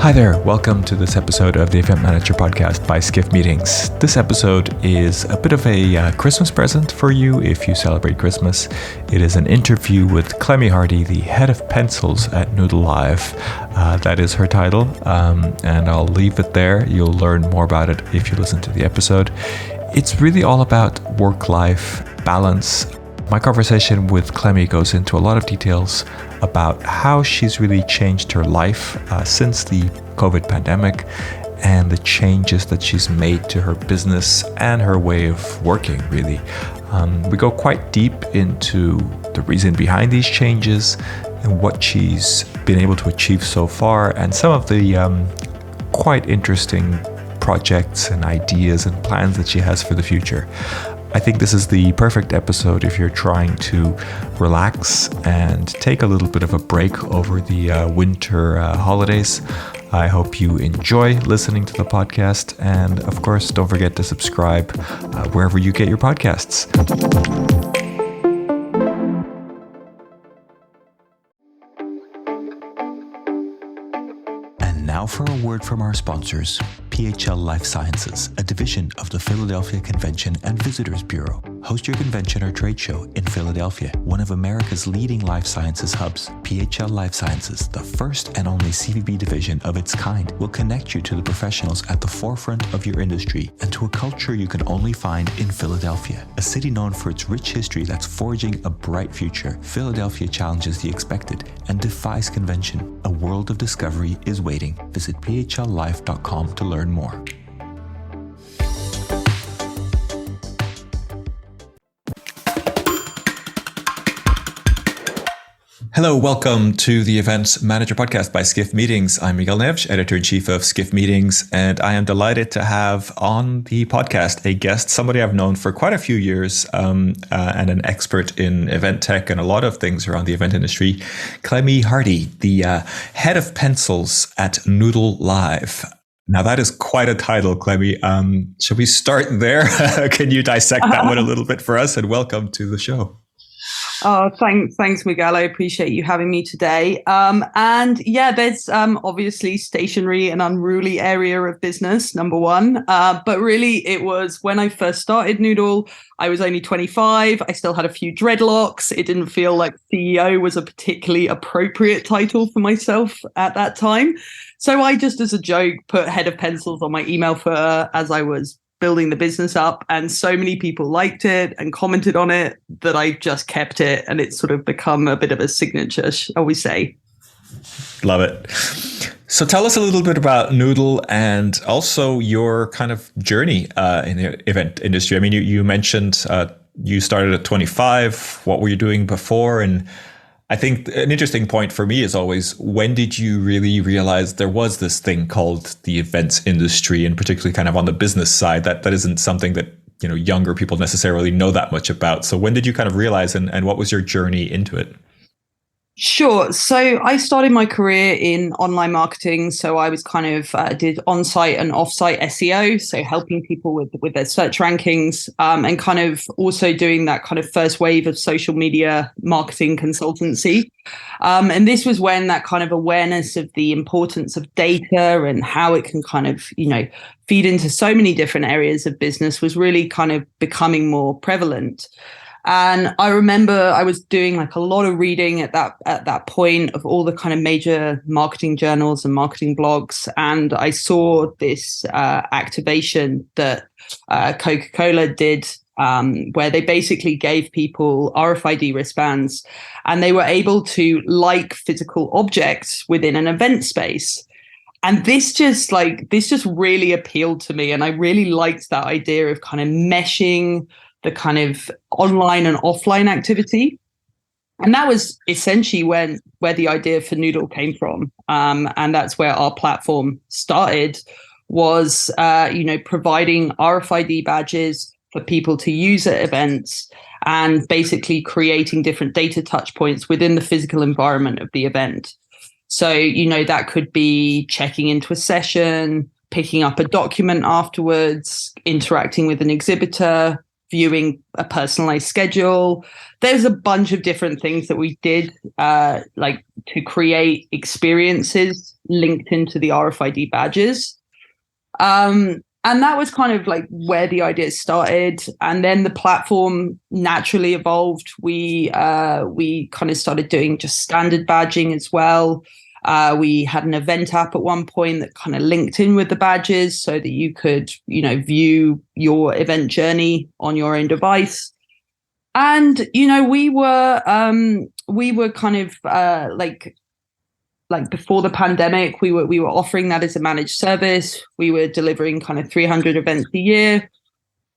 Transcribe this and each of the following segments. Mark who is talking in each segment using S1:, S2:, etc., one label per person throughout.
S1: Hi there, welcome to this episode of the Event Manager Podcast by Skiff Meetings. This episode is a bit of a Christmas present for you if you celebrate Christmas. It is an interview with Clemi Hardie, the head of pencils at Noodle Live. That is her title, and I'll leave it there. You'll learn more about it if you listen to the episode. It's really all about work-life balance. My conversation with Clemi goes into a lot of details about how she's really changed her life since the COVID pandemic and the changes that she's made to her business and her way of working, really. We go quite deep into the reason behind these changes and what she's been able to achieve so far and some of the quite interesting projects and ideas and plans that she has for the future. I think this is the perfect episode if you're trying to relax and take a little bit of a break over the winter holidays. I hope you enjoy listening to the podcast. And of course, don't forget to subscribe wherever you get your podcasts. Now for a word from our sponsors, PHL Life Sciences, a division of the Philadelphia Convention and Visitors Bureau. Host your convention or trade show in Philadelphia, one of America's leading life sciences hubs. PHL Life Sciences, the first and only CVB division of its kind, will connect you to the professionals at the forefront of your industry and to a culture you can only find in Philadelphia, a city known for its rich history that's forging a bright future. Philadelphia challenges the expected and defies convention. A world of discovery is waiting. Visit phllife.com to learn more. Hello, welcome to the Event Manager Podcast by Skiff Meetings. I'm Miguel Neves, Editor-in-Chief of Skiff Meetings, and I am delighted to have on the podcast a guest, somebody I've known for quite a few years, and an expert in event tech and a lot of things around the event industry, Clemi Hardie, the head of pencils at Noodle Live. Now, that is quite a title, Clemi. Shall we start there? Can you dissect that one a little bit for us? And welcome to the show.
S2: Oh, thanks, Miguel. I appreciate you having me today. And yeah, there's obviously stationary and unruly area of business, number one. But really, it was when I first started Noodle, I was only 25. I still had a few dreadlocks. It didn't feel like CEO was a particularly appropriate title for myself at that time. So I just, as a joke, put head of pencils on my email footer as I was building the business up, and so many people liked it and commented on it that I just kept it, and it's sort of become a bit of a signature, shall we say.
S1: Love it. So tell us a little bit about Noodle and also your kind of journey in the event industry. I mean, you mentioned you started at 25. What were you doing before? And I think an interesting point for me is always, when did you really realize there was this thing called the events industry, and particularly kind of on the business side, that isn't something that, you know, younger people necessarily know that much about. So when did you kind of realize, and what was your journey into it?
S2: Sure. So I started my career in online marketing. So I was kind of did on-site and off-site SEO, so helping people with their search rankings, and kind of also doing that kind of first wave of social media marketing consultancy. And this was when that kind of awareness of the importance of data and how it can kind of, you know, feed into so many different areas of business was really kind of becoming more prevalent. And I remember I was doing like a lot of reading at that point of all the kind of major marketing journals and marketing blogs. And I saw this activation that Coca-Cola did, where they basically gave people RFID wristbands, and they were able to like physical objects within an event space. And this just really appealed to me. And I really liked that idea of kind of meshing the kind of online and offline activity. And that was essentially where the idea for Noodle came from. And that's where our platform started, was, providing RFID badges for people to use at events, and basically creating different data touch points within the physical environment of the event. So, you know, that could be checking into a session, picking up a document afterwards, interacting with an exhibitor, viewing a personalized schedule. There's a bunch of different things that we did, like to create experiences linked into the RFID badges. And that was kind of like where the idea started. And then the platform naturally evolved. We kind of started doing just standard badging as well. We had an event app at one point that kind of linked in with the badges so that you could, view your event journey on your own device. And, we were kind of like before the pandemic, we were offering that as a managed service. We were delivering kind of 300 events a year.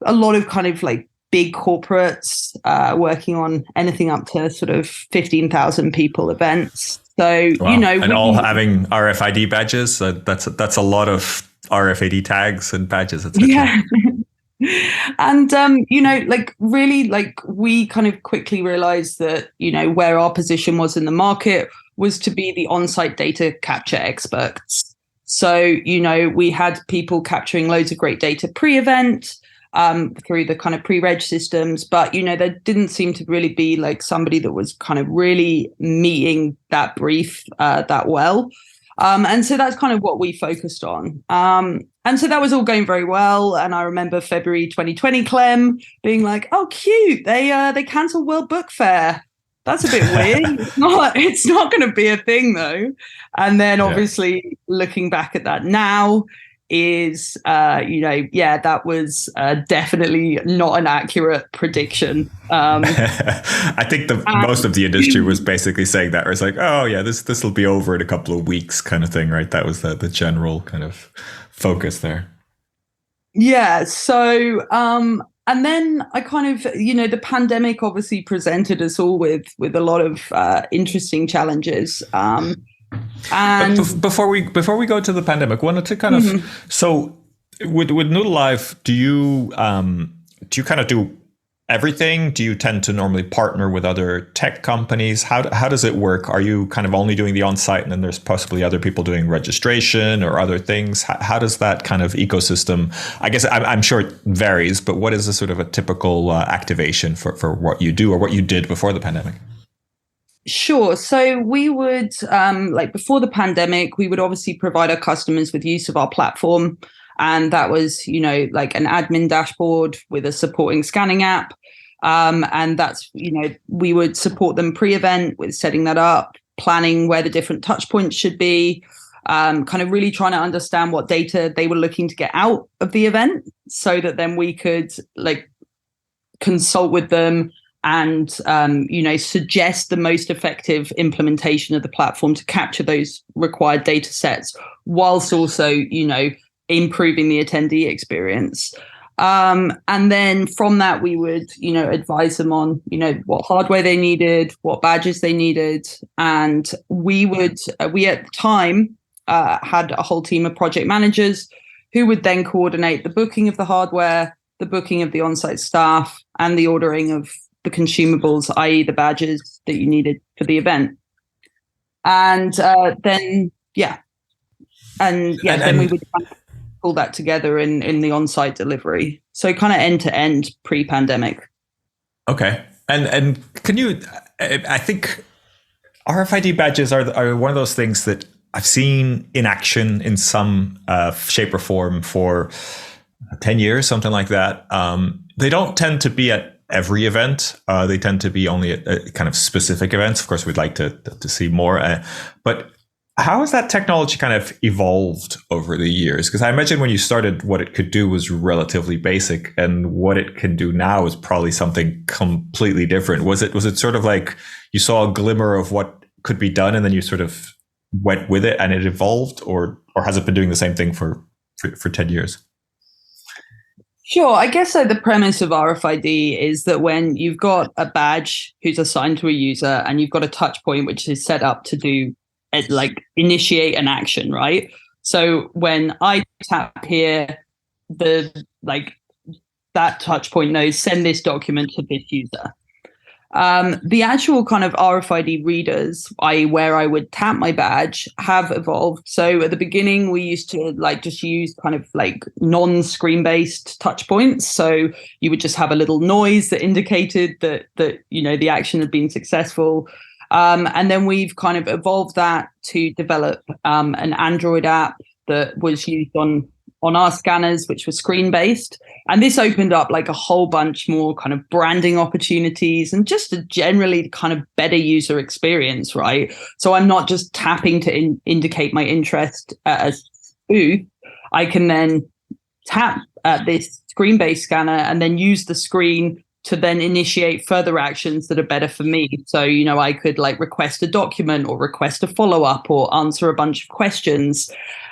S2: A lot of kind of like big corporates working on anything up to sort of 15,000 people events. So,
S1: wow. And all having RFID badges. That's a lot of RFID tags and badges, etc.
S2: Yeah. And, really, like we kind of quickly realized that, where our position was in the market was to be the on-site data capture experts. So, we had people capturing loads of great data pre-event through the kind of pre-reg systems, but, there didn't seem to really be like somebody that was kind of really meeting that brief that well. And so that's kind of what we focused on. And so that was all going very well. And I remember February 2020, Clem being like, "Oh, cute! They cancelled World Book Fair. That's a bit weird. It's not going to be a thing though." And then obviously looking back at that now is, that was definitely not an accurate prediction.
S1: I think most of the industry was basically saying that. Or it's like, oh yeah, this will be over in a couple of weeks kind of thing, right? That was the general kind of focus there.
S2: Yeah. So, and then I kind of, the pandemic obviously presented us all with a lot of interesting challenges. And
S1: but before we go to the pandemic, wanted to kind of so with Noodle Live, do you kind of do everything? Do you tend to normally partner with other tech companies? How does it work? Are you kind of only doing the on-site and then there's possibly other people doing registration or other things? How does that kind of ecosystem, I guess I'm sure it varies, but what is a sort of a typical activation for what you do or what you did before the pandemic?
S2: Sure. So we would, before the pandemic, we would obviously provide our customers with use of our platform. And that was, like an admin dashboard with a supporting scanning app. And that's, we would support them pre-event with setting that up, planning where the different touch points should be, kind of really trying to understand what data they were looking to get out of the event so that then we could like consult with them and, suggest the most effective implementation of the platform to capture those required data sets whilst also, improving the attendee experience. And then from that, we would, advise them on, what hardware they needed, what badges they needed. And we at the time had a whole team of project managers who would then coordinate the booking of the hardware, the booking of the on-site staff, and the ordering of the consumables, i.e. the badges that you needed for the event. And then we would pull that together in the on-site delivery. So kind of end to end pre-pandemic.
S1: Okay. And can you, I think RFID badges are one of those things that I've seen in action in some shape or form for 10 years, something like that. They don't tend to be at every event. They tend to be only at kind of specific events. Of course, we'd like to see more. But how has that technology kind of evolved over the years? Because I imagine when you started, what it could do was relatively basic, and what it can do now is probably something completely different. Was it sort of like you saw a glimmer of what could be done, and then you sort of went with it and it evolved, or has it been doing the same thing for 10 years?
S2: Sure. I guess the premise of RFID is that when you've got a badge who's assigned to a user and you've got a touch point which is set up to do like initiate an action, right? So when I tap here, that touch point knows send this document to this user. The actual kind of RFID readers, i.e. where I would tap my badge, have evolved. So at the beginning, we used to like just use kind of like non-screen based touch points. So you would just have a little noise that indicated that the action had been successful. And then we've kind of evolved that to develop an Android app that was used on our scanners, which was screen based. And this opened up like a whole bunch more kind of branding opportunities and just a generally kind of better user experience, right? So I'm not just tapping to indicate my interest at a booth. I can then tap at this screen based scanner and then use the screen to then initiate further actions that are better for me. So, I could like request a document or request a follow-up or answer a bunch of questions.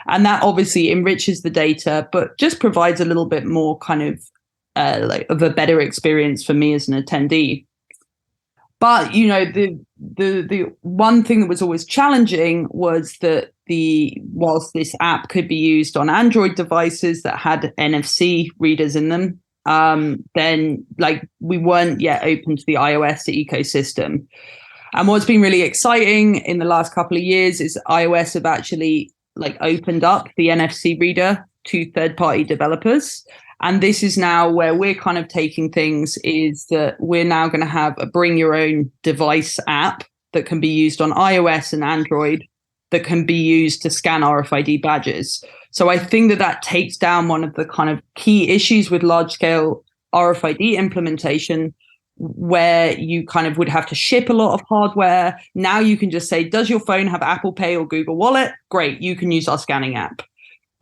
S2: And that obviously enriches the data, but just provides a little bit more kind of of a better experience for me as an attendee. But, the one thing that was always challenging was that whilst this app could be used on Android devices that had NFC readers in them, then like we weren't yet open to the iOS ecosystem. And what's been really exciting in the last couple of years is iOS have actually like opened up the NFC reader to third-party developers. And this is now where we're kind of taking things, is that we're now going to have a bring your own device app that can be used on iOS and Android that can be used to scan RFID badges. So I think that takes down one of the kind of key issues with large scale RFID implementation, where you kind of would have to ship a lot of hardware. Now you can just say, does your phone have Apple Pay or Google Wallet? Great, you can use our scanning app.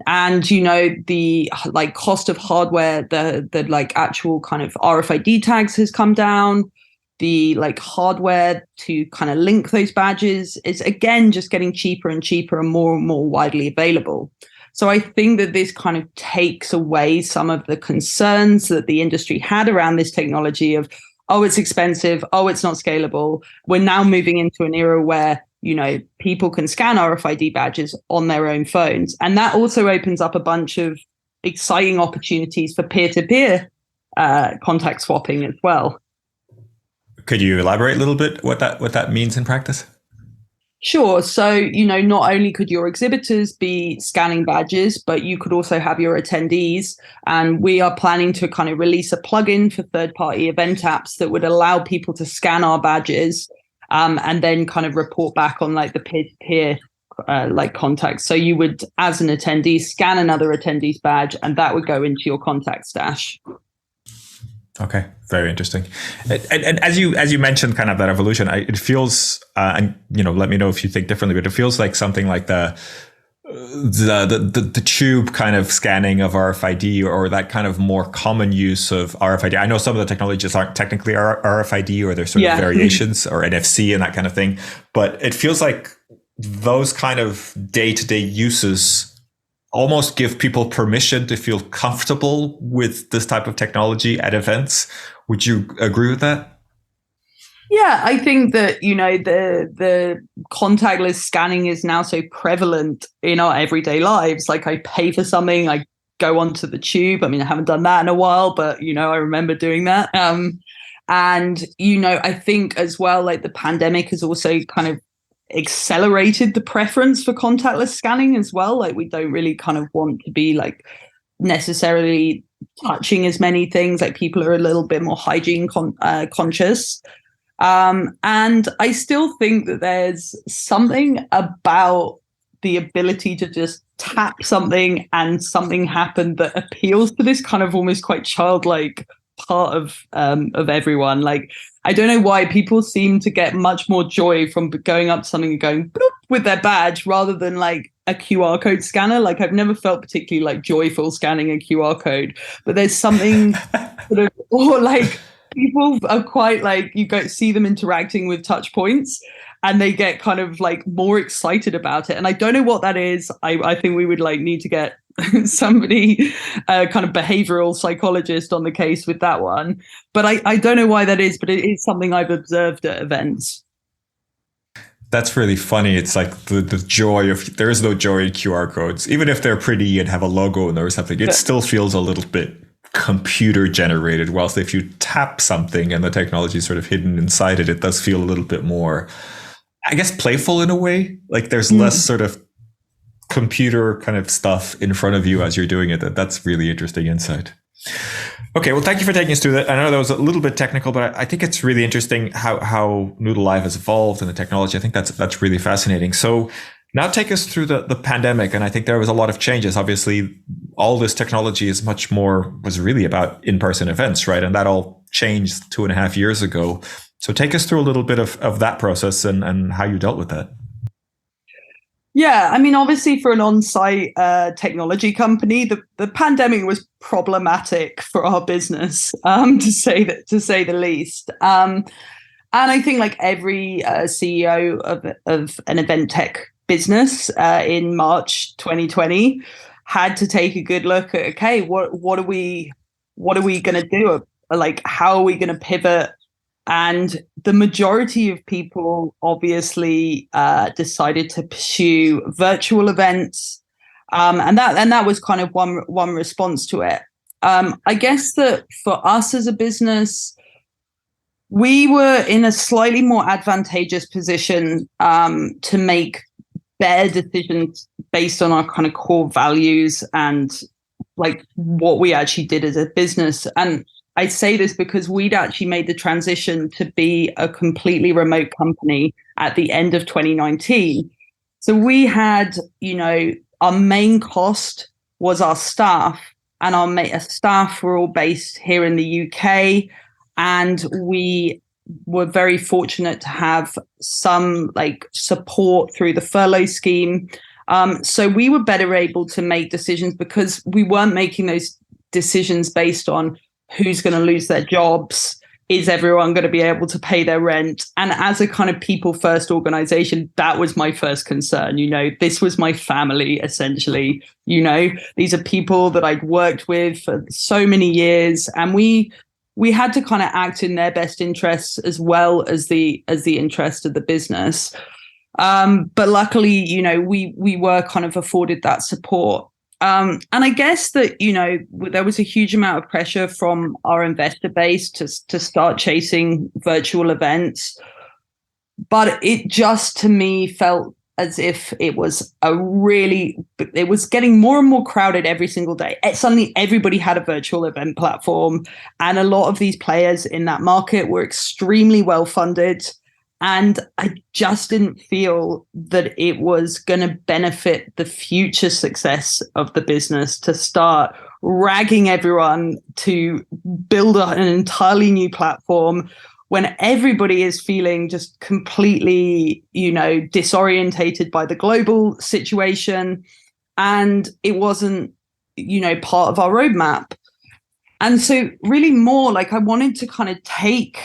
S2: And, the like cost of hardware, the like actual kind of RFID tags has come down. The like hardware to kind of link those badges is again just getting cheaper and cheaper and more widely available. So I think that this kind of takes away some of the concerns that the industry had around this technology of, oh, it's expensive, oh, it's not scalable. We're now moving into an era where, people can scan RFID badges on their own phones. And that also opens up a bunch of exciting opportunities for peer-to-peer contact swapping as well.
S1: Could you elaborate a little bit what that means in practice?
S2: Sure. So, not only could your exhibitors be scanning badges, but you could also have your attendees. And we are planning to kind of release a plugin for third-party event apps that would allow people to scan our badges and then kind of report back on like the peer-to-peer like contacts. So you would, as an attendee, scan another attendee's badge, and that would go into your contact stash.
S1: Okay, very interesting. And as you mentioned, kind of that evolution, it feels, and let me know if you think differently, but it feels like something like the tube kind of scanning of RFID, or that kind of more common use of RFID. I know some of the technologies aren't technically RFID, or there's sort of variations, or NFC and that kind of thing, but it feels like those kind of day-to-day uses almost give people permission to feel comfortable with this type of technology at events. Would you agree with that?
S2: Yeah, I think that, the contactless scanning is now so prevalent in our everyday lives. Like I pay for something, I go onto the tube. I mean, I haven't done that in a while, but, I remember doing that. And, I think as well, like the pandemic has also kind of accelerated the preference for contactless scanning as well. Like we don't really kind of want to be like necessarily touching as many things. Like people are a little bit more hygiene conscious. And I still think that there's something about the ability to just tap something and something happen that appeals to this kind of almost quite childlike part of everyone. Like, I don't know why people seem to get much more joy from going up to something and going bloop with their badge rather than like a QR code scanner. Like I've never felt particularly like joyful scanning a QR code, but there's something sort of, or like, people are quite like, you go see them interacting with touch points and they get kind of like more excited about it. And I don't know what that is. I think we would like need to get somebody, kind of behavioral psychologist on the case with that one. But I don't know why that is, but it is something I've observed at events.
S1: That's really funny. It's like the joy of, there is no joy in QR codes. Even if they're pretty and have a logo and or something, it still feels a little bit computer generated, whilst if you tap something and the technology is sort of hidden inside it, it does feel a little bit more, I guess, playful in a way. Like there's less sort of computer kind of stuff in front of you as you're doing it. That's really interesting insight. Okay, well, thank you for taking us through that. I know that was a little bit technical, but I think it's really interesting how Noodle Live has evolved and the technology. I think that's really fascinating. So now take us through the pandemic. And I think there was a lot of changes. Obviously, all this technology was really about in-person events, right? And that all changed 2.5 years ago. So take us through a little bit of that process and how you dealt with that.
S2: Yeah, I mean, obviously for an on-site technology company, the pandemic was problematic for our business, to say the least. And I think like every CEO of an event tech business in March 2020 had to take a good look at, okay, what are we going to do? Like, how are we going to pivot? And the majority of people obviously decided to pursue virtual events, and that was kind of one response to it. I guess that for us as a business, we were in a slightly more advantageous position to make better decisions based on our kind of core values and like what we actually did as a business. And I say this because we'd actually made the transition to be a completely remote company at the end of 2019. So we had, our main cost was our staff, and our staff were all based here in the UK. And we were very fortunate to have some like support through the furlough scheme. So we were better able to make decisions because we weren't making those decisions based on who's going to lose their jobs. Is everyone going to be able to pay their rent? And as a kind of people first organization, that was my first concern. This was my family, essentially. These are people that I'd worked with for so many years, and we had to kind of act in their best interests as well as the interest of the business. But luckily, we were kind of afforded that support. And I guess that, there was a huge amount of pressure from our investor base to start chasing virtual events. But it just, to me, felt as if it was getting more and more crowded every single day. Suddenly, everybody had a virtual event platform. And a lot of these players in that market were extremely well funded. And I just didn't feel that it was going to benefit the future success of the business to start ragging everyone to build an entirely new platform when everybody is feeling just completely, disorientated by the global situation. And it wasn't, part of our roadmap. And so really more like I wanted to kind of take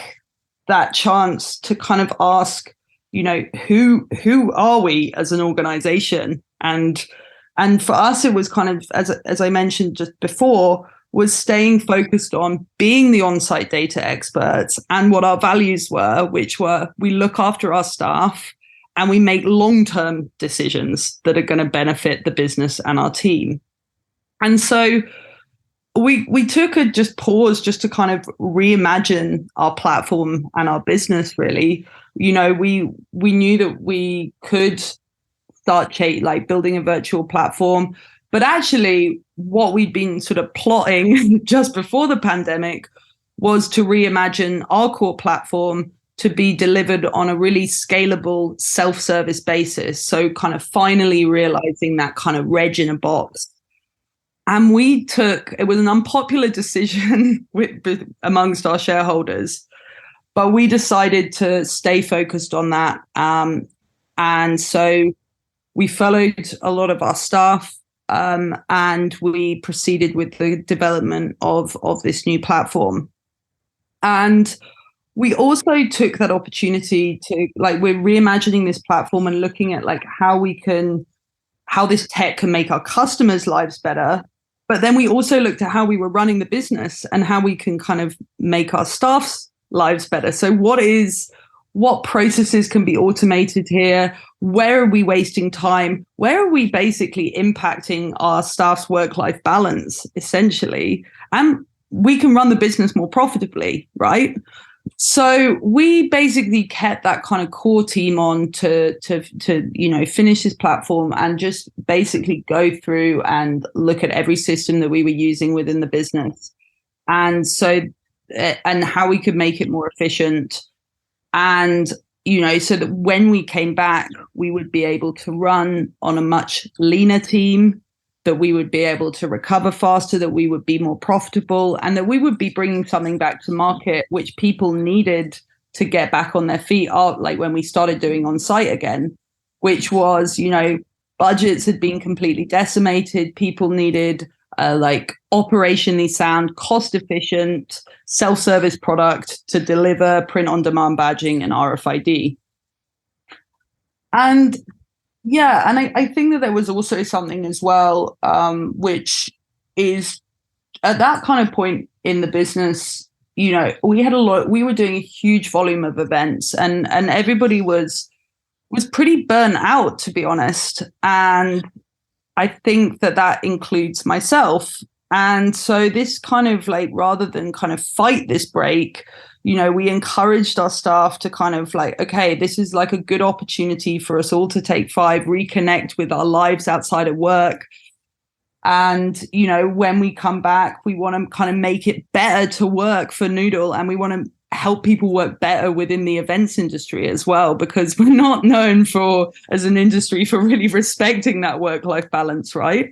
S2: that chance to kind of ask, who are we as an organization? And for us, it was kind of, as I mentioned just before, was staying focused on being the on-site data experts and what our values were, which were we look after our staff and we make long-term decisions that are going to benefit the business and our team. And so we took a pause to kind of reimagine our platform and our business, really. We knew that we could start building a virtual platform, but actually what we'd been sort of plotting just before the pandemic was to reimagine our core platform to be delivered on a really scalable self-service basis. So kind of finally realizing that kind of reg in a box. And it was an unpopular decision amongst our shareholders, but we decided to stay focused on that. And so we followed a lot of our staff, and we proceeded with the development of this new platform. And we also took that opportunity to we're reimagining this platform and looking at how this tech can make our customers' lives better. But then we also looked at how we were running the business and how we can kind of make our staff's lives better. So what processes can be automated here? Where are we wasting time? Where are we basically impacting our staff's work-life balance, essentially? And we can run the business more profitably, right? So we basically kept that kind of core team on to finish this platform and just basically go through and look at every system that we were using within the business, and how we could make it more efficient, and so that when we came back, we would be able to run on a much leaner team, that we would be able to recover faster, that we would be more profitable, and that we would be bringing something back to market which people needed to get back on their feet, like when we started doing on-site again, which was, budgets had been completely decimated. People needed operationally sound, cost-efficient, self-service product to deliver print-on-demand badging and RFID. And yeah, and I think that there was also something as well, which is at that kind of point in the business, we were doing a huge volume of events, and everybody was pretty burnt out, to be honest. And I think that includes myself. And so this kind of rather than kind of fight this break, we encouraged our staff to kind of okay, this is a good opportunity for us all to take 5, reconnect with our lives outside of work. And, when we come back, we want to kind of make it better to work for Noodle, and we want to help people work better within the events industry as well, because we're not known as an industry for really respecting that work-life balance, right?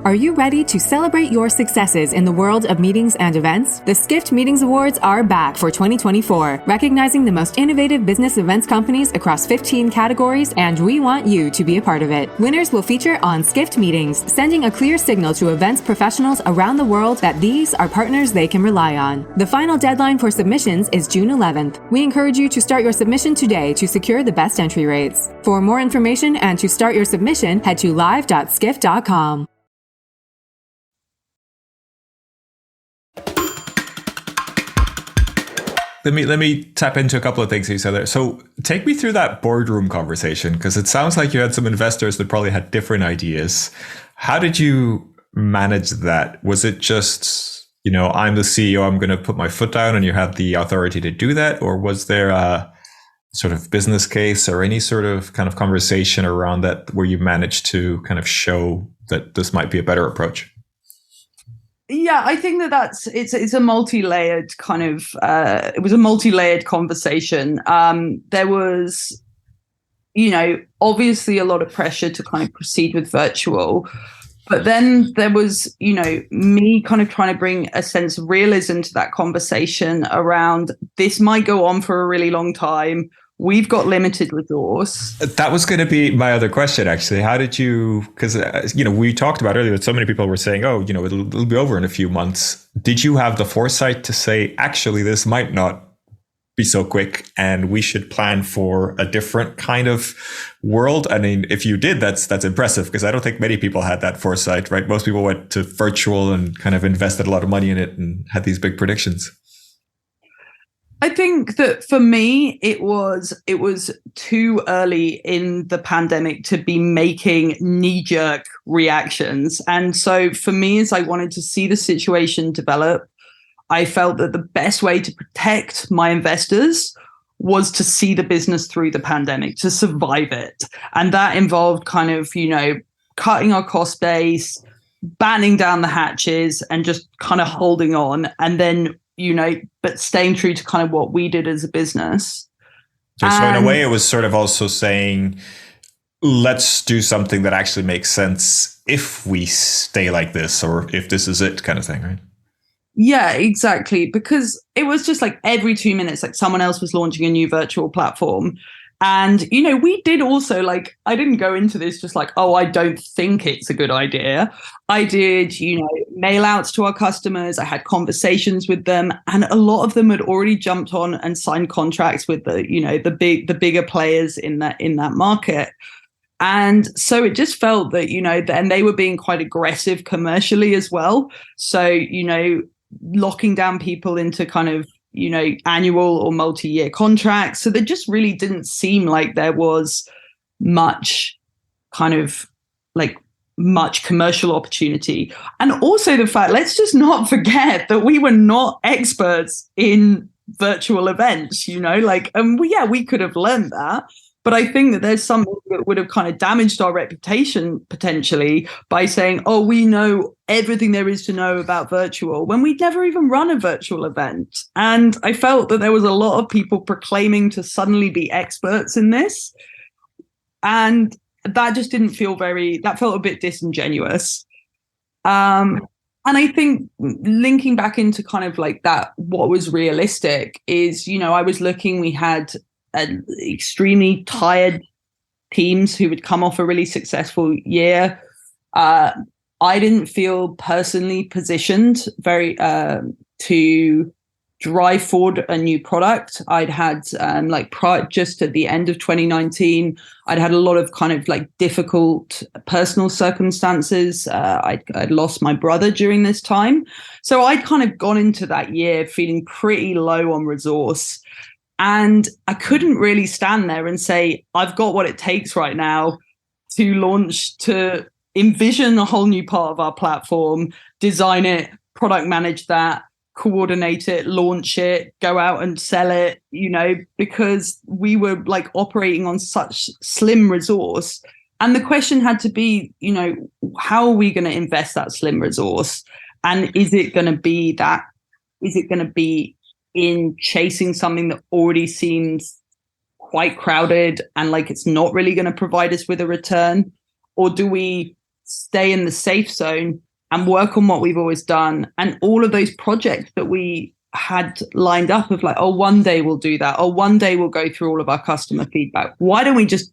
S3: Are you ready to celebrate your successes in the world of meetings and events? The Skift Meetings Awards are back for 2024, recognizing the most innovative business events companies across 15 categories, and we want you to be a part of it. Winners will feature on Skift Meetings, sending a clear signal to events professionals around the world that these are partners they can rely on. The final deadline for submissions is June 11th. We encourage you to start your submission today to secure the best entry rates. For more information and to start your submission, head to live.skift.com.
S1: Let me tap into a couple of things you said there. So take me through that boardroom conversation, because it sounds like you had some investors that probably had different ideas. How did you manage that? Was it just, I'm the CEO, I'm going to put my foot down, and you had the authority to do that? Or was there a sort of business case or any sort of kind of conversation around that where you managed to kind of show that this might be a better approach?
S2: Yeah, I think it's a multi-layered kind of it was a multi-layered conversation. There was, obviously a lot of pressure to kind of proceed with virtual, but then there was, me kind of trying to bring a sense of realism to that conversation around this might go on for a really long time. We've got limited resource.
S1: That was going to be my other question, actually. How did you, because, we talked about earlier that so many people were saying, it'll be over in a few months. Did you have the foresight to say, actually, this might not be so quick and we should plan for a different kind of world? I mean, if you did, that's impressive, because I don't think many people had that foresight, right? Most people went to virtual and kind of invested a lot of money in it and had these big predictions.
S2: I think that for me, it was too early in the pandemic to be making knee-jerk reactions. And so for me, as I wanted to see the situation develop, I felt that the best way to protect my investors was to see the business through the pandemic, to survive it. And that involved kind of, cutting our cost base, battening down the hatches, and just kind of holding on. And then but staying true to kind of what we did as a business.
S1: So in a way, it was sort of also saying, let's do something that actually makes sense if we stay like this, or if this is it, kind of thing, right?
S2: Yeah, exactly. Because it was just every 2 minutes, someone else was launching a new virtual platform. And, we did also I didn't go into this just I don't think it's a good idea. I did, mail outs to our customers. I had conversations with them, and a lot of them had already jumped on and signed contracts with the bigger players in that market. And so it just felt that, and they were being quite aggressive commercially as well. So, locking down people into kind of, annual or multi-year contracts. So there just really didn't seem like there was much kind of much commercial opportunity. And also the fact, let's just not forget that we were not experts in virtual events, like, we could have learned that. But I think that there's something that would have kind of damaged our reputation potentially by saying, oh, we know everything there is to know about virtual, when we'd never even run a virtual event. And I felt that there was a lot of people proclaiming to suddenly be experts in this. And that just didn't feel that felt a bit disingenuous. And I think linking back into kind of like that, what was realistic is, I was looking, we had extremely tired teams who would come off a really successful year. I didn't feel personally positioned to drive forward a new product. I'd had just at the end of 2019, I'd had a lot of kind of like difficult personal circumstances. I'd lost my brother during this time. So I'd kind of gone into that year feeling pretty low on resource. And I couldn't really stand there and say, I've got what it takes right now to envision a whole new part of our platform, design it, product manage that, coordinate it, launch it, go out and sell it, because we were like operating on such slim resource. And the question had to be, how are we going to invest that slim resource? And is it going to be in chasing something that already seems quite crowded and like it's not really going to provide us with a return? Or do we stay in the safe zone and work on what we've always done, and all of those projects that we had lined up of like, oh, one day we'll do that, or one day we'll go through all of our customer feedback. Why don't we just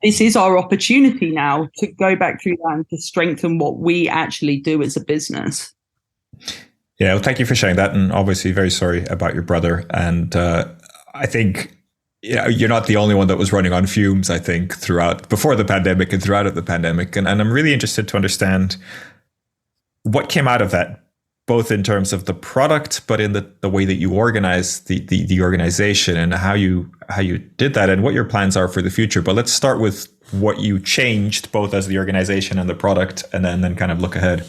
S2: this is our opportunity now to go back through that and to strengthen what we actually do as a business?
S1: Yeah, well, thank you for sharing that. And obviously very sorry about your brother. And I think you're not the only one that was running on fumes, I think, before the pandemic and throughout the pandemic. And I'm really interested to understand what came out of that, both in terms of the product, but in the way that you organize the organization and how you did that and what your plans are for the future. But let's start with what you changed, both as the organization and the product, and then kind of look ahead.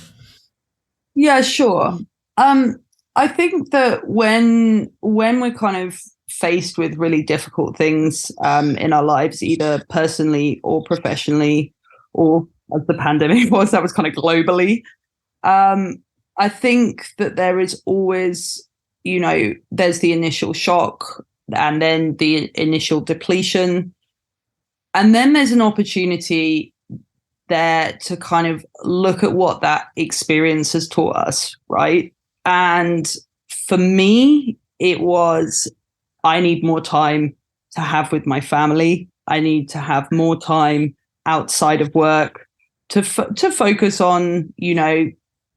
S2: Yeah, sure. I think that when we're kind of faced with really difficult things in our lives, either personally or professionally, or as the pandemic was, that was kind of globally, I think that there is always, there's the initial shock and then the initial depletion. And then there's an opportunity there to kind of look at what that experience has taught us, right? And for me, it was, I need more time to have with my family. I need to have more time outside of work to focus on,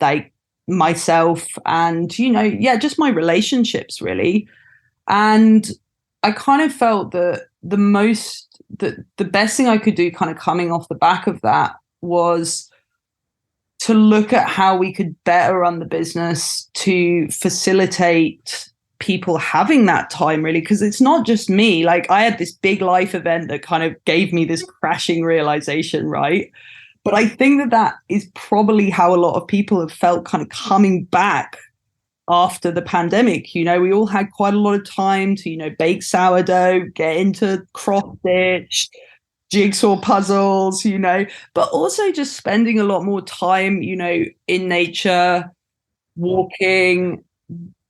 S2: like myself and, just my relationships really. And I kind of felt that the best thing I could do kind of coming off the back of that was to look at how we could better run the business to facilitate people having that time really, because it's not just me. Like I had this big life event that kind of gave me this crashing realization, right? But I think that is probably how a lot of people have felt kind of coming back after the pandemic. We all had quite a lot of time to, bake sourdough, get into cross stitch, jigsaw puzzles, but also just spending a lot more time, in nature, walking,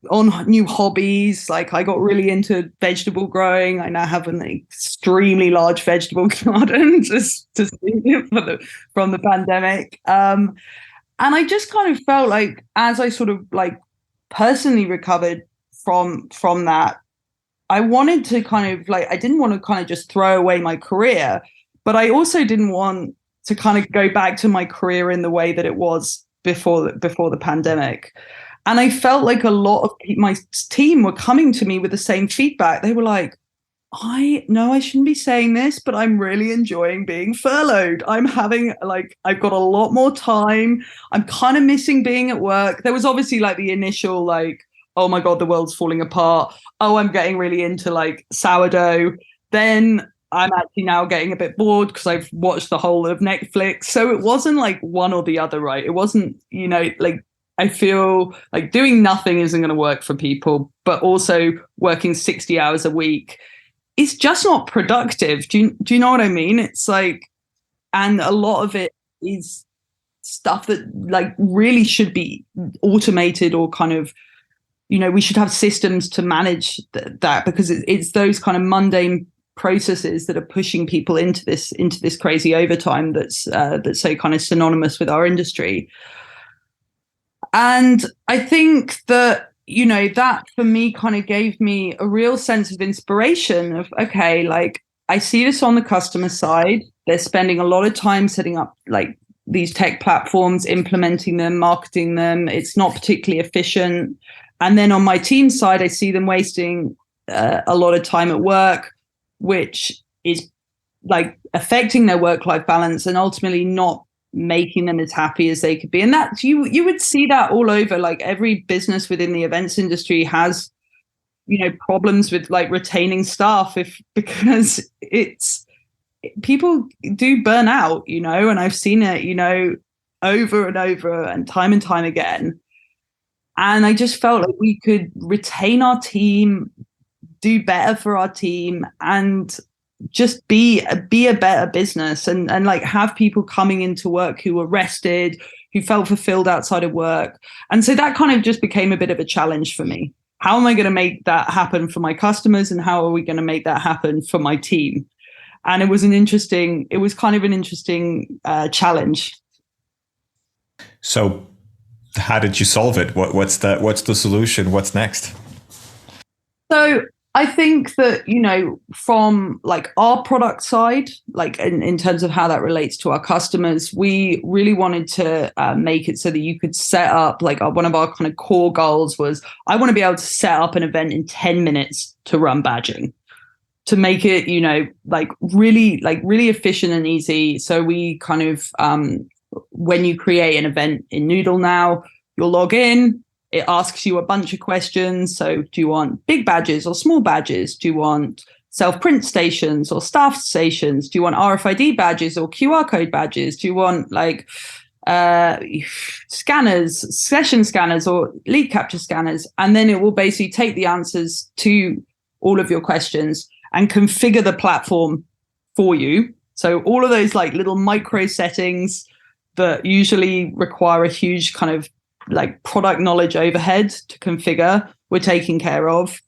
S2: on new hobbies. Like I got really into vegetable growing. I now have an extremely large vegetable garden just from the pandemic. And I just kind of felt like as I sort of like personally recovered from that, I wanted to kind of like, I didn't want to kind of just throw away my career, but I also didn't want to kind of go back to my career in the way that it was before the pandemic. And I felt like a lot of my team were coming to me with the same feedback. They were like, I know I shouldn't be saying this, but I'm really enjoying being furloughed. I've got a lot more time. I'm kind of missing being at work. There was obviously like the initial like, oh my God, the world's falling apart. Oh, I'm getting really into like sourdough. Then I'm actually now getting a bit bored because I've watched the whole of Netflix. So it wasn't like one or the other, right? It wasn't, like I feel like doing nothing isn't going to work for people, but also working 60 hours a week is just not productive. Do you know what I mean? It's like, and a lot of it is stuff that like really should be automated or kind of, we should have systems to manage that because it's those kind of mundane processes that are pushing people into this crazy overtime that's so kind of synonymous with our industry. And I think that that for me kind of gave me a real sense of inspiration of, okay, like I see this on the customer side. They're spending a lot of time setting up like these tech platforms, implementing them, marketing them. It's not particularly efficient. And then on my team side, I see them wasting a lot of time at work, which is like affecting their work-life balance and ultimately not making them as happy as they could be. And that you would see that all over. Like every business within the events industry has, problems with like retaining staff because it's people do burn out, and I've seen it, over and over and time again. And I just felt like we could retain our team, do better for our team, and just be a better business and like have people coming into work who were rested, who felt fulfilled outside of work. And so that kind of just became a bit of a challenge for me. How am I going to make that happen for my customers, and how are we going to make that happen for my team? And it was kind of an interesting challenge.
S1: So how did you solve it? What's the solution? What's next?
S2: So I think that, from like our product side, like in terms of how that relates to our customers, we really wanted to make it so that you could set up like one of our kind of core goals was I want to be able to set up an event in 10 minutes to run badging, to make it, really efficient and easy. So we kind of, when you create an event in Noodle now, you'll log in. It asks you a bunch of questions. So do you want big badges or small badges? Do you want self-print stations or staff stations? Do you want RFID badges or QR code badges? Do you want like scanners, session scanners or lead capture scanners? And then it will basically take the answers to all of your questions and configure the platform for you. So all of those like little micro settings that usually require a huge kind of like product knowledge overhead to configure, we're taking care of.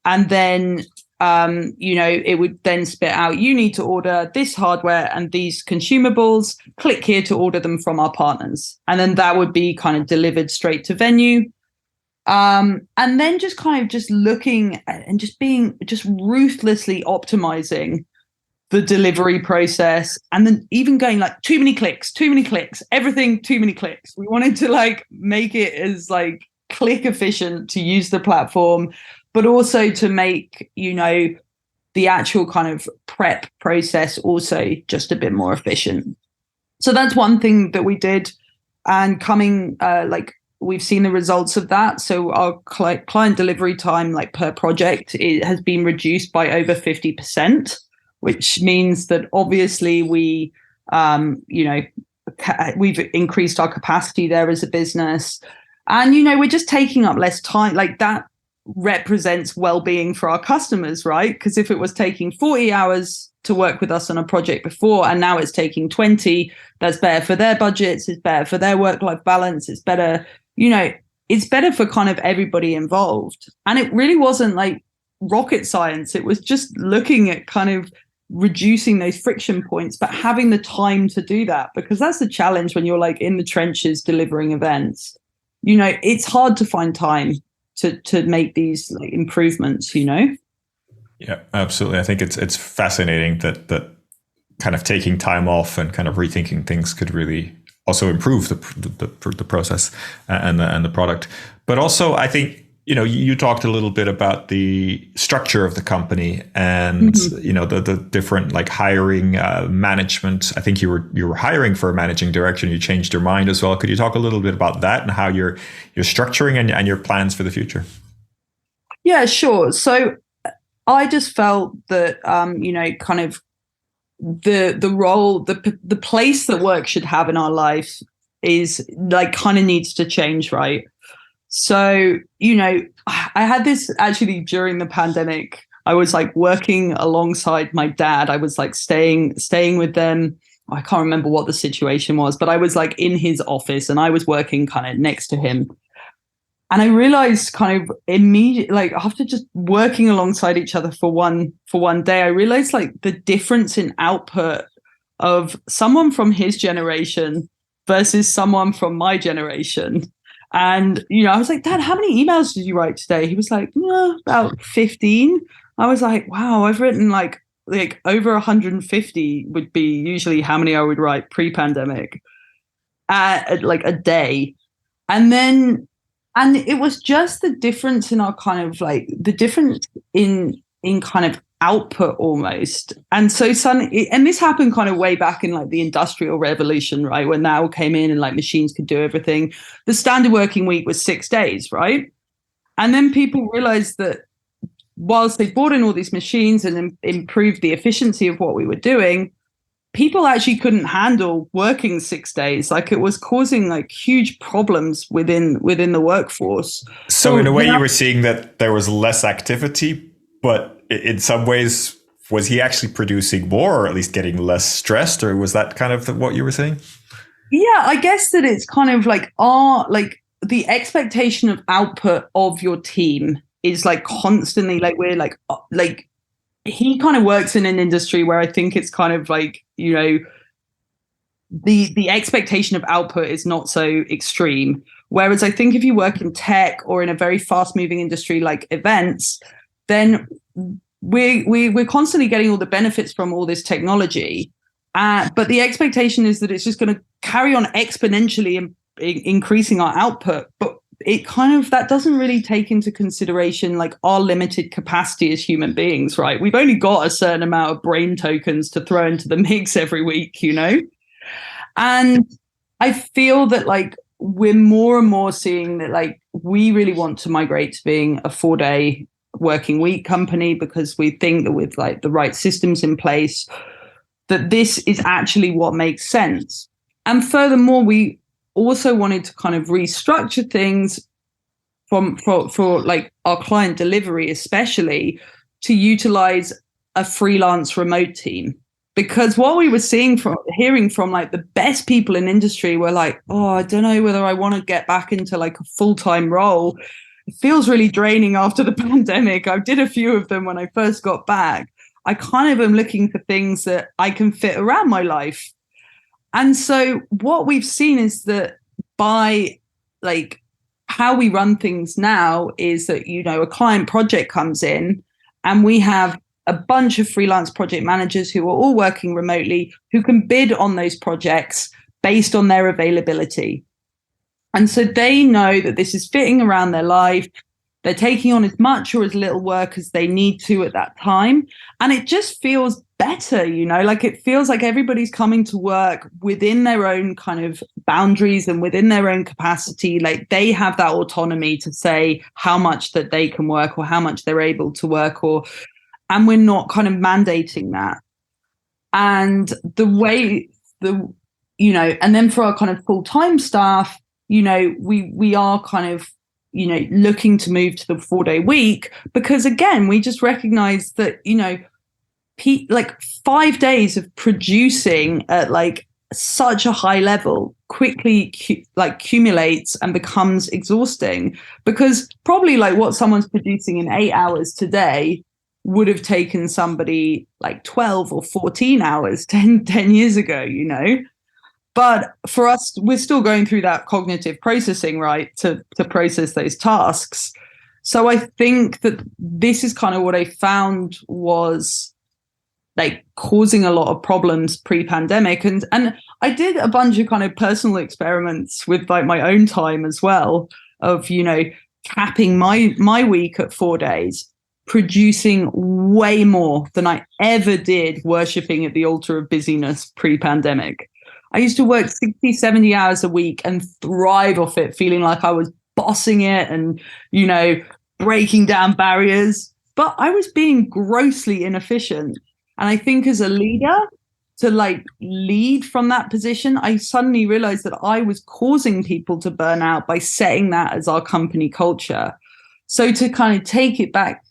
S2: And then, it would then spit out, you need to order this hardware and these consumables, click here to order them from our partners. And then that would be kind of delivered straight to venue. And then just kind of just looking at, and just being just ruthlessly optimizing the delivery process, and then even going like too many clicks, everything too many clicks. We wanted to like make it as like click efficient to use the platform, but also to make, the actual kind of prep process also just a bit more efficient. So that's one thing that we did, and we've seen the results of that. So our client delivery time, like per project, it has been reduced by over 50%. Which means that obviously we've increased our capacity there as a business, and we're just taking up less time. Like that represents well-being for our customers, right? Because if it was taking 40 hours to work with us on a project before, and now it's taking 20, that's better for their budgets. It's better for their work-life balance. It's better, it's better for kind of everybody involved. And it really wasn't like rocket science. It was just looking at kind of reducing those friction points, but having the time to do that, because that's the challenge when you're like in the trenches delivering events. It's hard to find time to make these like improvements.
S1: Yeah, absolutely. I think it's fascinating that kind of taking time off and kind of rethinking things could really also improve the process and the product. But also, I think you talked a little bit about the structure of the company and the different like hiring, management. I think you were hiring for a managing director, and you changed your mind as well. Could you talk a little bit about that and how you're structuring and your plans for the future?
S2: Yeah, sure. So I just felt that kind of the role, the place that work should have in our life is like kind of needs to change, right? So, I had this actually during the pandemic. I was like working alongside my dad. I was like staying with them. I can't remember what the situation was, but I was like in his office and I was working kind of next to him. And I realized kind of immediately, like after just working alongside each other for one day, I realized like the difference in output of someone from his generation versus someone from my generation. And, I was like, Dad, how many emails did you write today? He was like, about 15. I was like, wow, I've written like over 150 would be usually how many I would write pre-pandemic at like a day. And it was just the difference in our kind of like the difference in kind of output almost. And so and this happened kind of way back in like the Industrial Revolution, right? When that all came in and like machines could do everything. The standard working week was 6 days, right? And then people realized that whilst they brought in all these machines and improved the efficiency of what we were doing, people actually couldn't handle working 6 days. Like it was causing like huge problems within the workforce.
S4: So in a way, you were seeing that there was less activity, but in some ways, was he actually producing more or at least getting less stressed? Or was that kind of what you were saying?
S2: Yeah, I guess that it's kind of like the expectation of output of your team is like constantly like we're like he kind of works in an industry where I think it's kind of like, the expectation of output is not so extreme. Whereas I think if you work in tech or in a very fast moving industry like events, then we're constantly getting all the benefits from all this technology. But the expectation is that it's just going to carry on exponentially increasing our output. But it kind of, that doesn't really take into consideration like our limited capacity as human beings, right? We've only got a certain amount of brain tokens to throw into the mix every week, And I feel that like we're more and more seeing that like we really want to migrate to being a 4-day working week company, because we think that with like the right systems in place, that this is actually what makes sense. And furthermore, we also wanted to kind of restructure things for like our client delivery, especially to utilize a freelance remote team. Because what we were hearing from like the best people in industry were like, oh, I don't know whether I want to get back into like a full-time role. It feels really draining after the pandemic. I did a few of them when I first got back. I kind of am looking for things that I can fit around my life. And so what we've seen is that by like how we run things now is that, a client project comes in and we have a bunch of freelance project managers who are all working remotely, who can bid on those projects based on their availability. And so they know that this is fitting around their life. They're taking on as much or as little work as they need to at that time. And it just feels better, like it feels like everybody's coming to work within their own kind of boundaries and within their own capacity. Like they have that autonomy to say how much that they can work or how much they're able to work, and we're not kind of mandating that. And and then for our kind of full-time staff, we are kind of, looking to move to the 4-day week, because again, we just recognize that, like 5 days of producing at like such a high level quickly accumulates and becomes exhausting, because probably like what someone's producing in 8 hours today would have taken somebody like 12 or 14 hours 10 years ago, But for us, we're still going through that cognitive processing, right, to process those tasks. So I think that this is kind of what I found was like causing a lot of problems pre-pandemic. And I did a bunch of kind of personal experiments with like my own time as well of, capping my week at 4 days, producing way more than I ever did worshipping at the altar of busyness pre-pandemic. I used to work 60, 70 hours a week and thrive off it, feeling like I was bossing it and, breaking down barriers. But I was being grossly inefficient. And I think as a leader, to like lead from that position, I suddenly realized that I was causing people to burn out by setting that as our company culture. So to kind of take it back,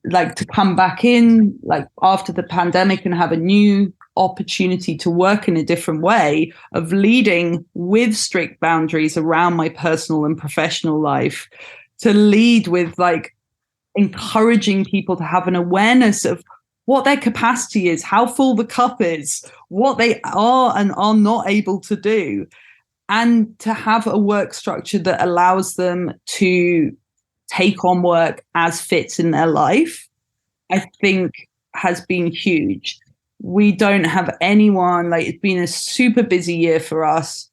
S2: like to come back in like after the pandemic and have a new opportunity to work in a different way of leading with strict boundaries around my personal and professional life, to lead with like encouraging people to have an awareness of what their capacity is, how full the cup is, what they are and are not able to do, and to have a work structure that allows them to take on work as fits in their life, I think has been huge. We don't have anyone, like it's been a super busy year for us,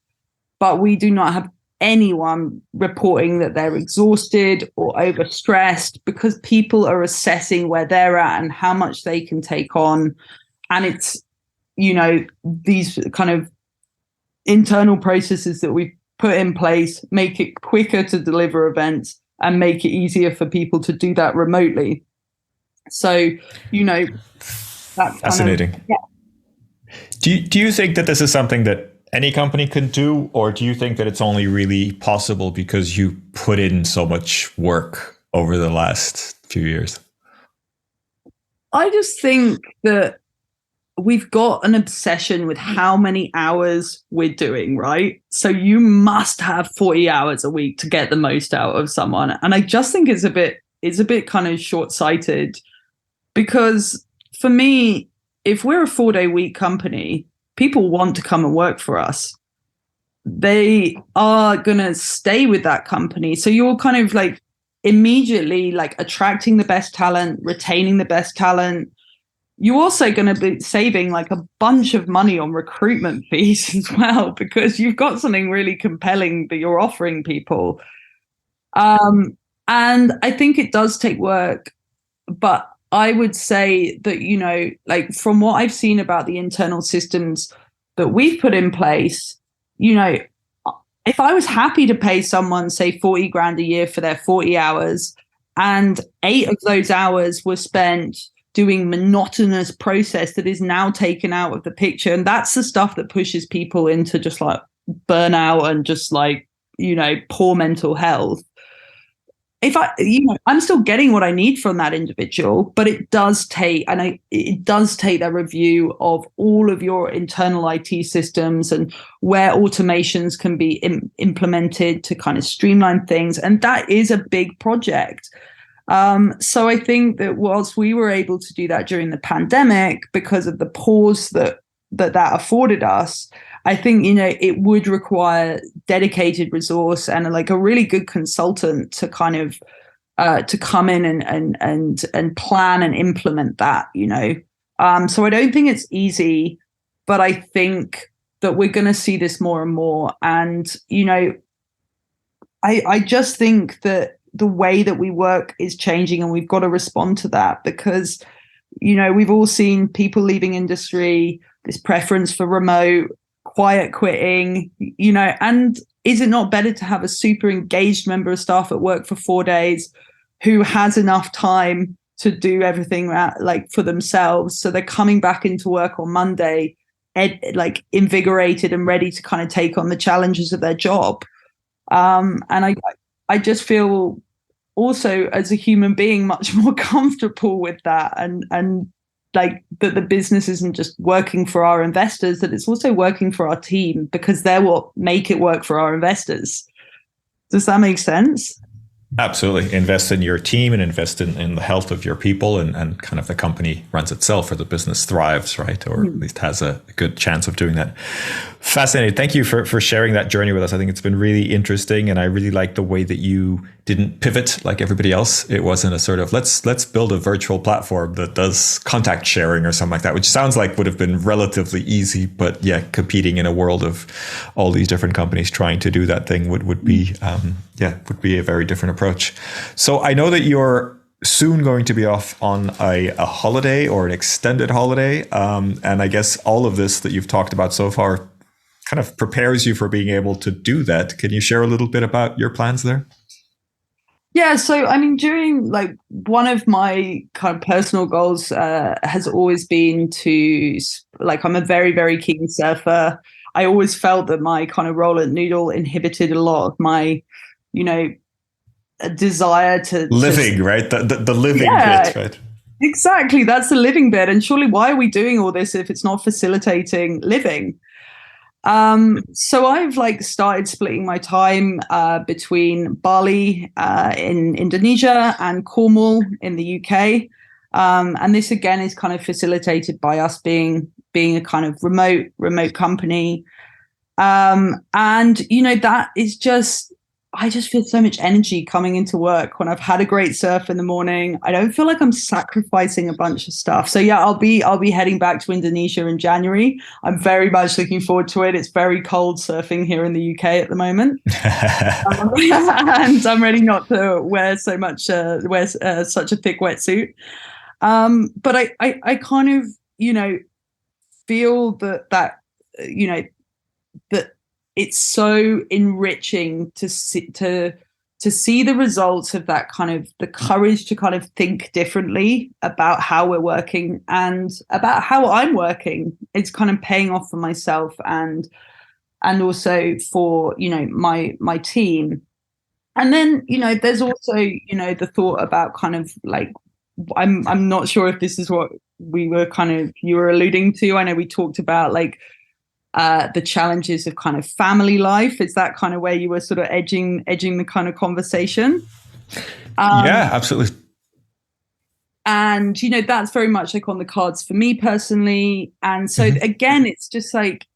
S2: but we do not have anyone reporting that they're exhausted or overstressed, because people are assessing where they're at and how much they can take on. And it's, you know, these kind of internal processes that we've put in place make it quicker to deliver events and make it easier for people to do that remotely. So, you know, that's
S4: fascinating.
S2: Kind of, yeah.
S4: Do you think that this is something that any company can do, or do you think that it's only really possible because you put in so much work over the last few years?
S2: I just think that we've got an obsession with how many hours we're doing, right? So you must have 40 hours a week to get the most out of someone. And I just think it's a bit kind of short-sighted, because for me, if we're a 4-day week company, people want to come and work for us. They are going to stay with that company. So you're kind of like immediately like attracting the best talent, retaining the best talent. You're also going to be saving like a bunch of money on recruitment fees as well, because you've got something really compelling that you're offering people. And I think it does take work, but I would say that, you know, like from what I've seen about the internal systems that we've put in place, you know, if I was happy to pay someone, say, 40 grand a year for their 40 hours, and 8 of those hours were spent doing monotonous process that is now taken out of the picture. And that's the stuff that pushes people into just like burnout and just like, you know, poor mental health. If I'm still getting what I need from that individual, but it does take that review of all of your internal IT systems and where automations can be implemented to kind of streamline things. And that is a big project. So I think that whilst we were able to do that during the pandemic because of the pause that afforded us, I think, you know, it would require dedicated resource and like a really good consultant to kind of to come in and plan and implement that, you know. So I don't think it's easy, but I think that we're going to see this more and more. And, you know, I just think that the way that we work is changing, and we've got to respond to that, because, you know, we've all seen people leaving industry, this preference for remote, quiet quitting, you know. And is it not better to have a super engaged member of staff at work for 4 days who has enough time to do everything like for themselves, so they're coming back into work on Monday like invigorated and ready to kind of take on the challenges of their job. And I just feel also as a human being much more comfortable with that, and like that the business isn't just working for our investors, that it's also working for our team, because they're what make it work for our investors. Does that make sense?
S4: Absolutely. Invest in your team and invest in the health of your people, and kind of the company runs itself, or the business thrives, right? Or at least has a good chance of doing that. Fascinating. Thank you for sharing that journey with us. I think it's been really interesting, and I really like the way that you didn't pivot like everybody else. It wasn't a sort of let's build a virtual platform that does contact sharing or something like that, which sounds like would have been relatively easy, but yeah, competing in a world of all these different companies trying to do that thing would be a very different approach. So I know that you're soon going to be off on a holiday, or an extended holiday, and I guess all of this that you've talked about so far kind of prepares you for being able to do that. Can you share a little bit about your plans there?
S2: Yeah, so I mean, during like one of my kind of personal goals has always been to like I'm a very, very keen surfer. I always felt that my kind of role at Noodle inhibited a lot of my, you know, desire
S4: Living, right? The living
S2: yeah,
S4: bit, right?
S2: exactly. That's the living bit. And surely why are we doing all this if it's not facilitating living? So I've like started splitting my time between Bali in Indonesia and Cornwall in the UK. And this again is kind of facilitated by us being a kind of remote company. And you know, that is just I just feel so much energy coming into work when I've had a great surf in the morning. I don't feel like I'm sacrificing a bunch of stuff. So yeah, I'll be heading back to Indonesia in January. I'm very much looking forward to it. It's very cold surfing here in the UK at the moment. And I'm ready not to wear so much such a thick wetsuit. But I kind of, you know, feel that you know that it's so enriching to see the results of that kind of the courage to kind of think differently about how we're working and about how I'm working. It's kind of paying off for myself and also for, you know, my team. And then, you know, there's also, you know, the thought about kind of like I'm not sure if this is what you were alluding to. I know we talked about like the challenges of kind of family life. Is that kind of where you were sort of edging the kind of conversation?
S4: Yeah, absolutely.
S2: And, you know, that's very much like on the cards for me personally. And so again, it's just like,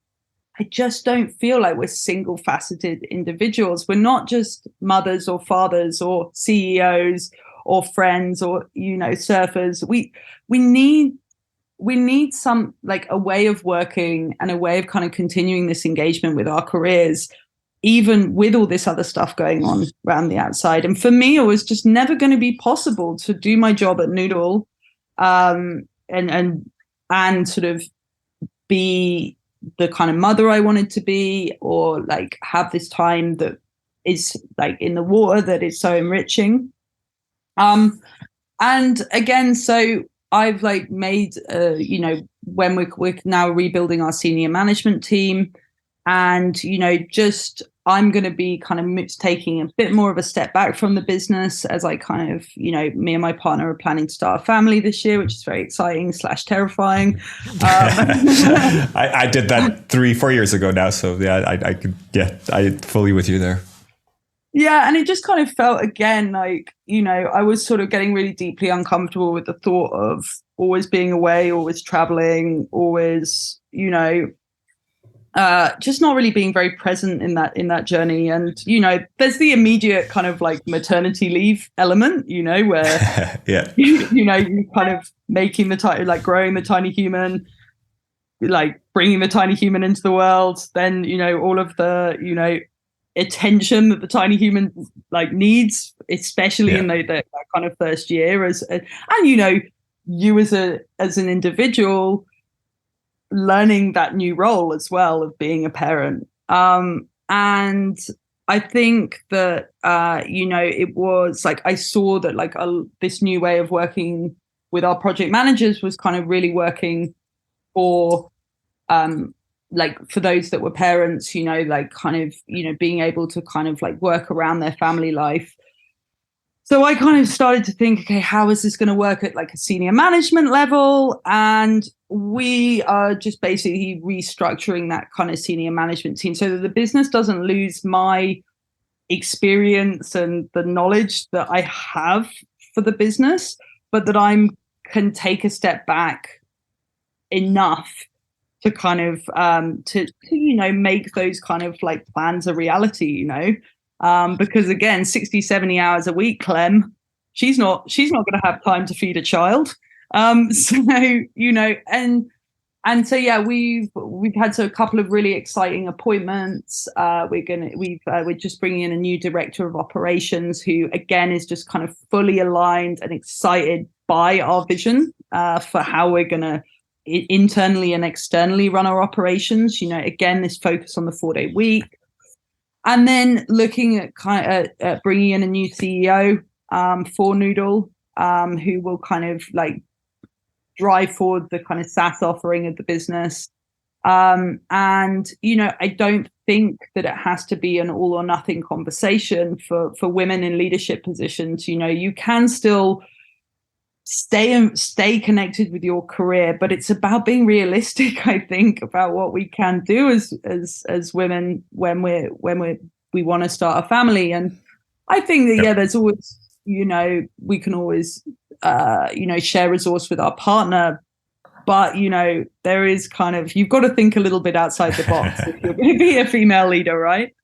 S2: I just don't feel like we're single faceted individuals. We're not just mothers or fathers or CEOs or friends or, you know, surfers. We need some like a way of working and a way of kind of continuing this engagement with our careers, even with all this other stuff going on around the outside. And for me, it was just never going to be possible to do my job at Noodle and sort of be the kind of mother I wanted to be, or like have this time that is like in the water that is so enriching. And again, so I've like made, you know, when we're now rebuilding our senior management team, and, you know, just I'm going to be kind of taking a bit more of a step back from the business as I kind of, you know, me and my partner are planning to start a family this year, which is very exciting / terrifying.
S4: I did that 3-4 years ago now. So yeah, I fully with you there.
S2: Yeah, and it just kind of felt again like, you know, I was sort of getting really deeply uncomfortable with the thought of always being away, always traveling, always, you know, just not really being very present in that journey. And, you know, there's the immediate kind of like maternity leave element, you know, where
S4: yeah,
S2: you know, you kind of making the tiny, like growing the tiny human, like bringing the tiny human into the world, then, you know, all of the, you know, attention that the tiny human like needs, especially in that kind of first year, and you know, you as an individual learning that new role as well of being a parent. And I think that you know, it was like I saw that like this new way of working with our project managers was kind of really working for like for those that were parents, you know, like kind of, you know, being able to kind of like work around their family life. So I kind of started to think, okay, how is this going to work at like a senior management level? And we are just basically restructuring that kind of senior management team so that the business doesn't lose my experience and the knowledge that I have for the business, but that I can take a step back enough to kind of to you know, make those kind of like plans a reality, you know, because again, 60-70 hours a week, Clem, she's not going to have time to feed a child. So, you know, and so yeah, we've had a couple of really exciting appointments. We're just bringing in a new director of operations who again is just kind of fully aligned and excited by our vision for how we're going to internally and externally run our operations. You know, again, this focus on the 4-day week. And then looking at at bringing in a new CEO for Noodle, who will kind of like drive forward the kind of SaaS offering of the business. And, you know, I don't think that it has to be an all or nothing conversation for women in leadership positions. You know, you can still stay connected with your career, but it's about being realistic, I think, about what we can do as women when we want to start a family. And I think that, there's always, you know, we can always, you know, share resource with our partner. But, you know, there is kind of, you've got to think a little bit outside the box if you're going to be a female leader, right?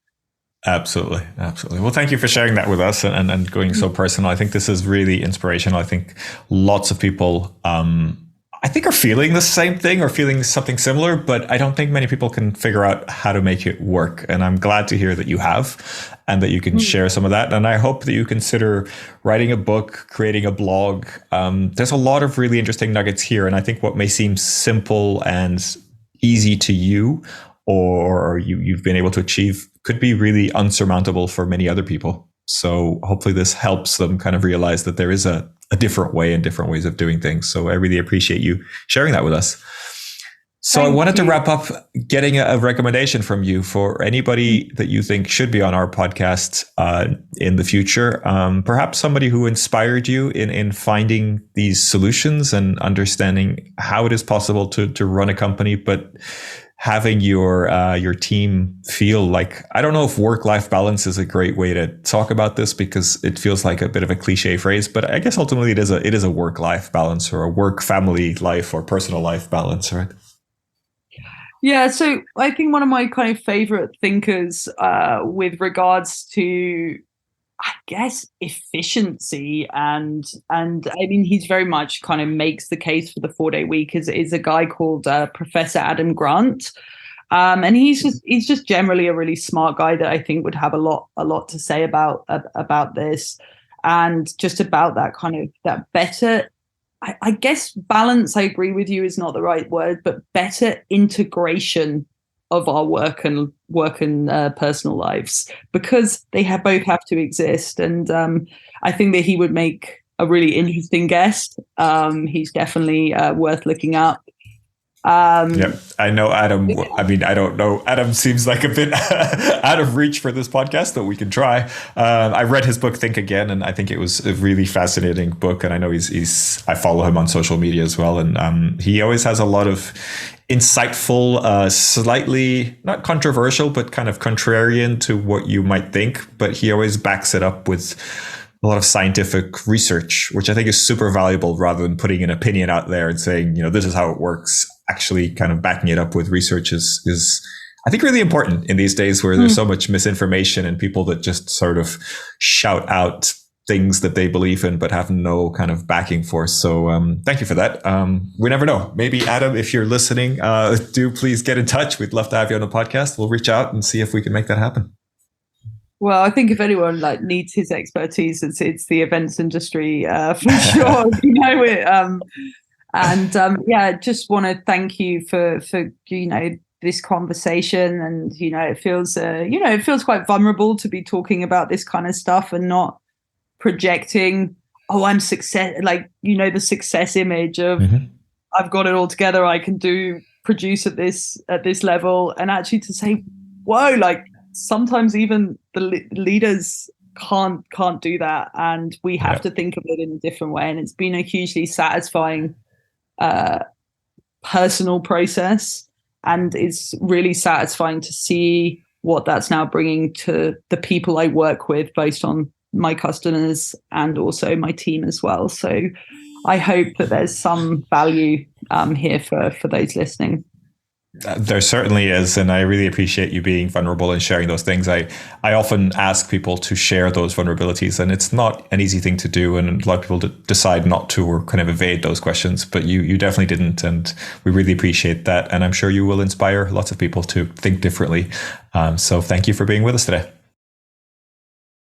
S4: Absolutely. Well, thank you for sharing that with us and going so personal. I think this is really inspirational. I think lots of people, I think, are feeling the same thing or feeling something similar, but I don't think many people can figure out how to make it work. And I'm glad to hear that you have and that you can share some of that. And I hope that you consider writing a book, creating a blog. There's a lot of really interesting nuggets here. And I think what may seem simple and easy to you or you've been able to achieve could be really unsurmountable for many other people. So hopefully this helps them kind of realize that there is a different way and different ways of doing things. So I really appreciate you sharing that with us. So I wanted to wrap up getting a recommendation from you for anybody that you think should be on our podcast in the future. Perhaps somebody who inspired you in finding these solutions and understanding how it is possible to run a company, but having your team feel like, I don't know if work-life balance is a great way to talk about this because it feels like a bit of a cliche phrase, but I guess ultimately it is a work-life balance or a work-family life or personal life balance, right?
S2: Yeah, so I think one of my kind of favorite thinkers with regards to, I guess, efficiency and I mean, he's very much kind of makes the case for the 4-day week is a guy called Professor Adam Grant. And he's just generally a really smart guy that I think would have a lot to say about this and just about that kind of that better, I guess balance, I agree with you, is not the right word, but better integration of our work and personal lives, because they both have to exist. And I think that he would make a really interesting guest. He's definitely worth looking up.
S4: Yeah, I know Adam. I mean, I don't know. Adam seems like a bit out of reach for this podcast, but we can try. I read his book, Think Again, and I think it was a really fascinating book. And I know I follow him on social media as well. And he always has a lot of insightful, slightly not controversial, but kind of contrarian to what you might think. But he always backs it up with a lot of scientific research, which I think is super valuable rather than putting an opinion out there and saying, you know, this is how it works. Actually kind of backing it up with research is I think really important in these days where there's so much misinformation and people that just sort of shout out things that they believe in but have no kind of backing for. So thank you for that. We never know. Maybe Adam, if you're listening, do please get in touch. We'd love to have you on the podcast. We'll reach out and see if we can make that happen.
S2: Well, I think if anyone needs his expertise, it's the events industry for sure. You know it. Just want to thank you for this conversation, and it feels quite vulnerable to be talking about this kind of stuff and not projecting, I'm success, the success image of I've got it all together, I can produce at this level, and actually to say, whoa, sometimes even the leaders can't do that, and we have to think of it in a different way. And it's been a hugely satisfying personal process, and it's really satisfying to see what that's now bringing to the people I work with, both on my customers and also my team as well. So I hope that there's some value here for those listening.
S4: There certainly is. And I really appreciate you being vulnerable and sharing those things. I often ask people to share those vulnerabilities, and it's not an easy thing to do. And a lot of people decide not to or kind of evade those questions, but you definitely didn't. And we really appreciate that. And I'm sure you will inspire lots of people to think differently. So thank you for being with us today.